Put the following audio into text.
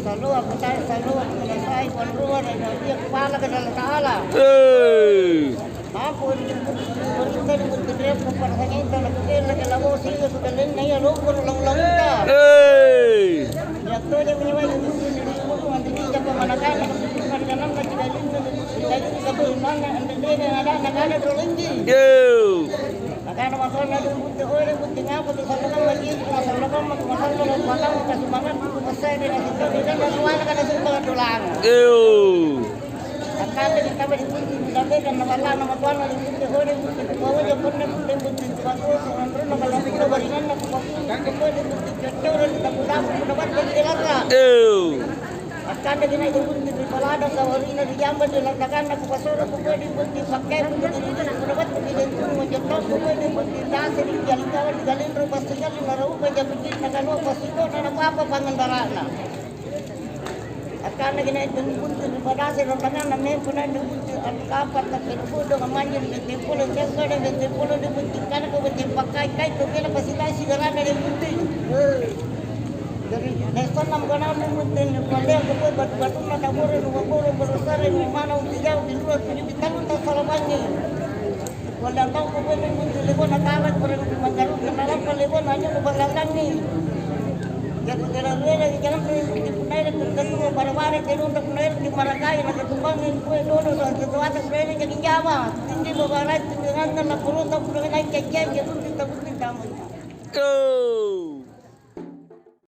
Salud ako tayo, salud. Malasay, panruan, ay nabiya, kepala ka dalam taala. Aku berikan untuk kepada saya itu lagu dia lagi lagu sih sudah lain naya lumpur ulang-ulang kita. Yang tu dia menyewa itu itu nanti dia pemanakan dengan dalam lagi dari kabel mana anda dia ada anak-anak berlinggi. Maka masalah itu untuk orang untuk ngapa tu salah lagi masalah masalah kesumbatan besar dengan itu dia semua kan semua tulang. Akan kita berikuti dan nawala nama Tuhan yang itu hore itu bawa je pun dan bukan suatu orang nama lalu kita berikan nak kita jujur kita pulang mendapat berkelara. Akan kita itu pun di pelada kawari ini dijamban diletakkan nak pasor kita dipakai untuk mendapat berkelara menjadi kita didasar dijalin kawan digalin rupas sekali naruh penjabit nak kalau pasiko nak apa pengendaraan. Karena kena tunggu pada hasil rancangan namanya pernah tunggu kapal tapi kudo ngamanjir tempo dan tempo dibuktikan ke betul pakai kai tu kena fasilitasi segala dari putih. Dari nesta nam kana mungkin kalau ke batu na tabur rumah berusaha di mana untuk jauh di luar ini kita tak salah banyak. Kalau tahu ke betul telepon akabat perlu dimanjakan kenalan telepon hanya berlalang ni. Jadi kira-kira jangan naik ketemu pada-pada untuk naik di Marakai nak tumbangin kue dulu dan sesuatu kue jadi Jawa tinggi bebarat dengan nak perlu tak perlu naik kecil jadi kita tamu.